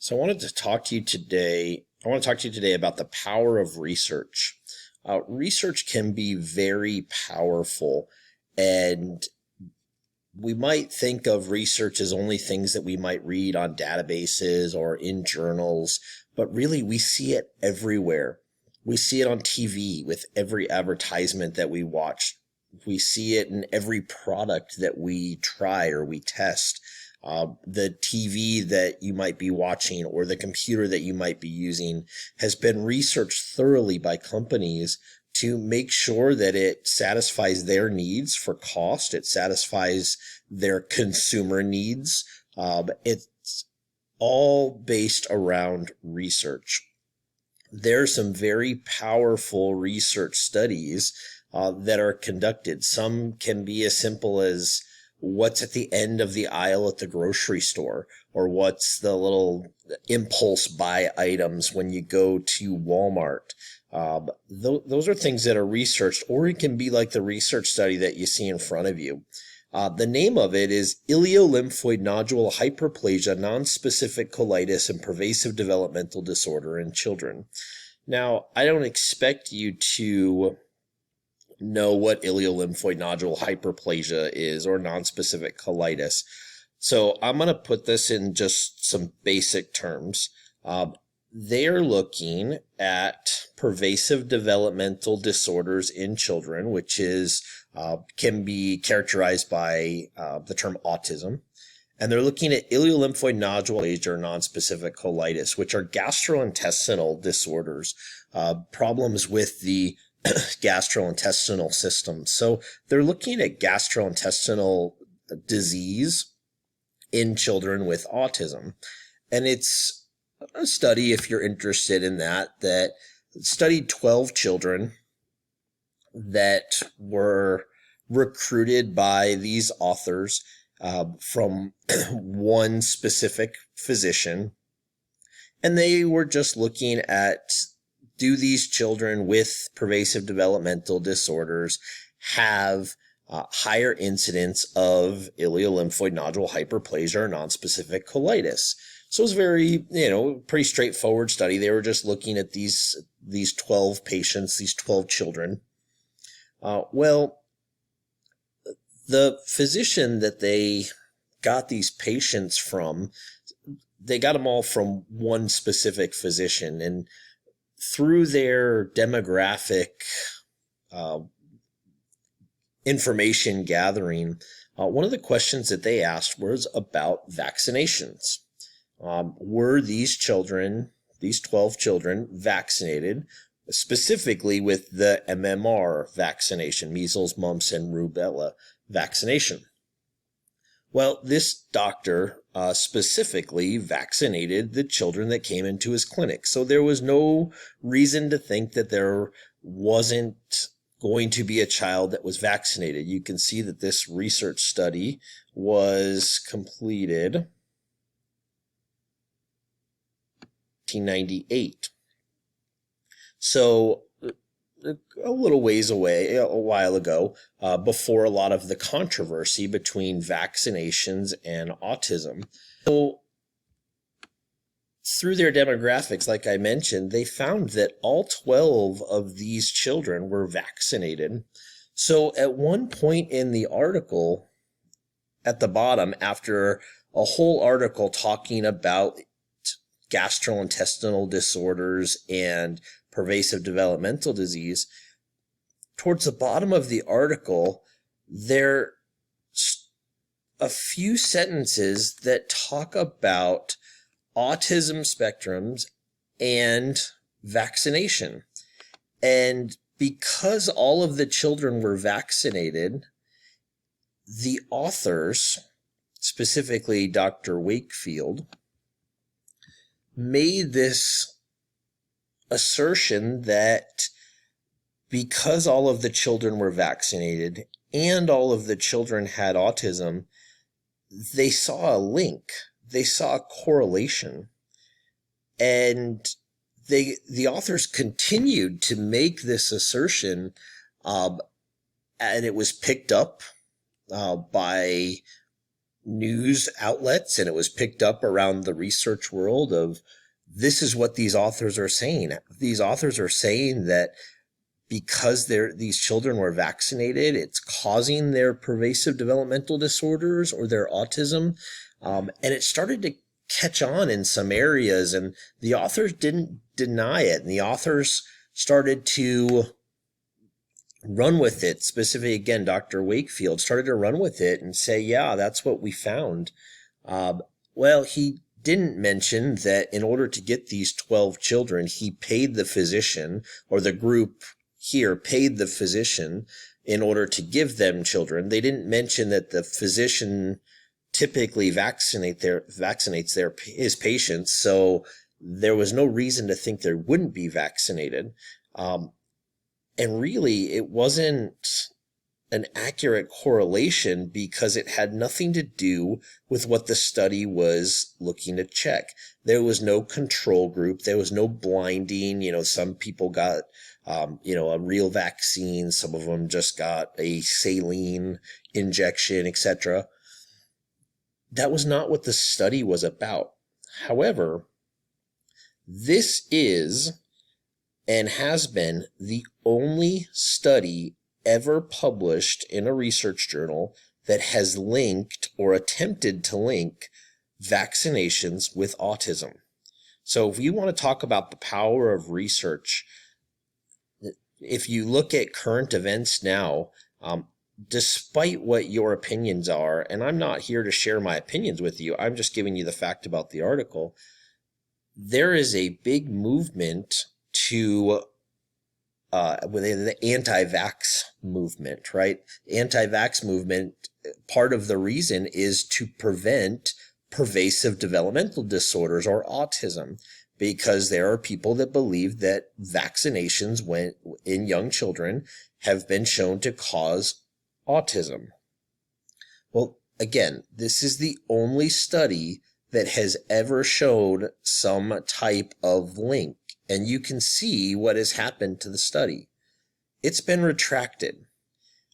So I wanted to talk to you today. I want to talk to you today about the power of research. Research can be very powerful, and we might think of research as only things that we might read on databases or in journals, but really we see it everywhere. We see it on TV with every advertisement that we watch. We see it in every product that we try or we test. The TV that you might be watching or the computer that you might be using has been researched thoroughly by companies to make sure that it satisfies their needs for cost. It satisfies their consumer needs. It's all based around research. There are some very powerful research studies that are conducted. Some can be as simple as what's at the end of the aisle at the grocery store, or what's the little impulse buy items when you go to Walmart. Those are things that are researched, or it can be like the research study that you see in front of you. The name of it is ileolymphoid nodule hyperplasia, nonspecific colitis, and pervasive developmental disorder in children. Now, I don't expect you to know what ileolymphoid nodule hyperplasia is or nonspecific colitis. So I'm going to put this in just some basic terms. They're looking at pervasive developmental disorders in children, which is can be characterized by the term autism. And they're looking at ileolymphoid nodule hyperplasia or nonspecific colitis, which are gastrointestinal disorders, problems with the gastrointestinal system. So they're looking at gastrointestinal disease in children with autism. And it's a study, if you're interested in that studied 12 children that were recruited by these authors from one specific physician. And they were just looking at, do these children with pervasive developmental disorders have higher incidence of ileolymphoid nodule hyperplasia or nonspecific colitis? So it was very, pretty straightforward study. They were just looking at these 12 patients, these 12 children. Well, the physician that they got these patients from, they got them all from one specific physician. And through their demographic information gathering, one of the questions that they asked was about vaccinations. Were these children, these 12 children, vaccinated specifically with the MMR vaccination, measles, mumps, and rubella vaccination? Well, this doctor specifically vaccinated the children that came into his clinic. So there was no reason to think that there wasn't going to be a child that was vaccinated. You can see that this research study was completed 1998. So a little ways away, a while ago, before a lot of the controversy between vaccinations and autism. So through their demographics, like I mentioned, they found that all 12 of these children were vaccinated. So at one point in the article, at the bottom, after a whole article talking about gastrointestinal disorders and pervasive developmental disease, towards the bottom of the article, there are a few sentences that talk about autism spectrums and vaccination. And because all of the children were vaccinated, the authors, specifically Dr. Wakefield, made this assertion that because all of the children were vaccinated and all of the children had autism, they saw a link. They saw a correlation. And the authors continued to make this assertion, and it was picked up by news outlets, and it was picked up around the research world of this is what these authors are saying. These authors are saying that because these children were vaccinated, it's causing their pervasive developmental disorders or their autism. And it started to catch on in some areas, and the authors didn't deny it. And the authors started to run with it. Specifically, again, Dr. Wakefield started to run with it and say, yeah, that's what we found. Well, he didn't mention that in order to get these 12 children, he paid the physician, or the group here paid the physician in order to give them children. They didn't mention that the physician typically vaccinates his patients, so there was no reason to think they wouldn't be vaccinated. And really, it wasn't an accurate correlation because it had nothing to do with what the study was looking to check. There was no control group. There was no blinding. Some people got, a real vaccine. Some of them just got a saline injection, etc. That was not what the study was about. However, this is and has been the only study ever published in a research journal that has linked or attempted to link vaccinations with autism. So if you want to talk about the power of research, if you look at current events now, despite what your opinions are, and I'm not here to share my opinions with you, I'm just giving you the fact about the article, there is a big movement to within the anti-vax movement, right? Anti-vax movement, part of the reason is to prevent pervasive developmental disorders or autism, because there are people that believe that vaccinations in young children have been shown to cause autism. Well, again, this is the only study that has ever showed some type of link. And you can see what has happened to the study. It's been retracted.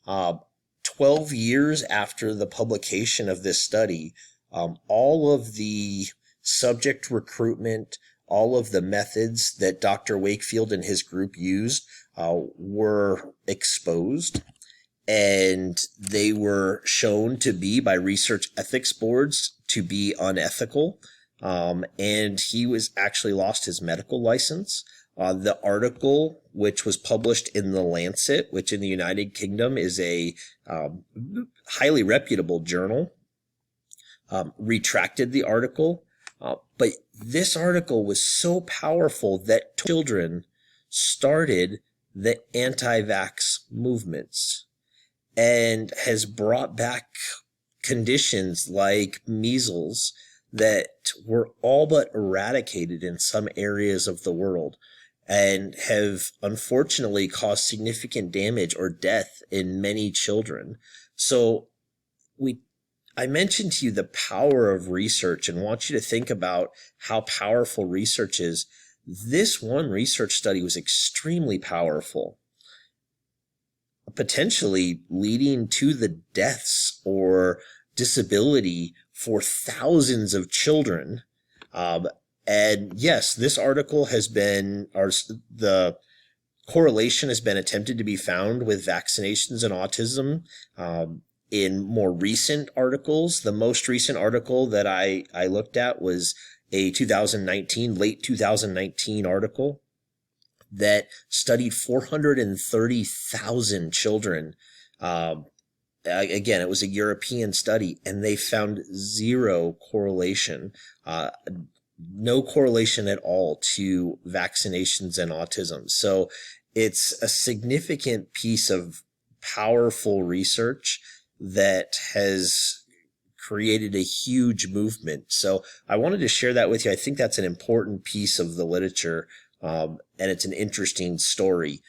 12 years after the publication of this study, all of the subject recruitment, all of the methods that Dr. Wakefield and his group used were exposed, and they were shown to be, by research ethics boards, to be unethical. And he was actually lost his medical license. The article, which was published in The Lancet, which in the United Kingdom is a highly reputable journal, retracted the article. But this article was so powerful that children started the anti-vax movements and has brought back conditions like measles that were all but eradicated in some areas of the world and have unfortunately caused significant damage or death in many children. So I mentioned to you the power of research and want you to think about how powerful research is. This one research study was extremely powerful, potentially leading to the deaths or disability for thousands of children. And yes, this article the correlation has been attempted to be found with vaccinations and autism in more recent articles. The most recent article that I looked at was a late 2019 article that studied 430,000 children. Again, it was a European study, and they found zero correlation, no correlation at all to vaccinations and autism. So it's a significant piece of powerful research that has created a huge movement. So I wanted to share that with you. I think that's an important piece of the literature, and it's an interesting story.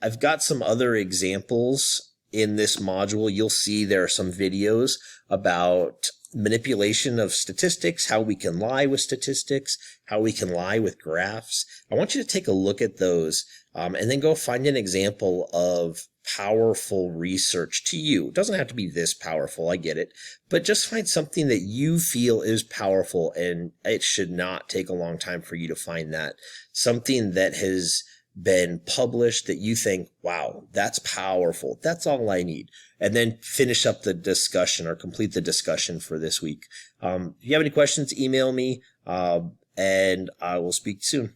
I've got some other examples in this module. You'll see there are some videos about manipulation of statistics, how we can lie with statistics, how we can lie with graphs. I want you to take a look at those and then go find an example of powerful research to you. It doesn't have to be this powerful, I get it, but just find something that you feel is powerful, and it should not take a long time for you to find that. Something that has been published that you think, wow, that's powerful. That's all I need. And then finish up the discussion or complete the discussion for this week. If you have any questions, email me, and I will speak soon.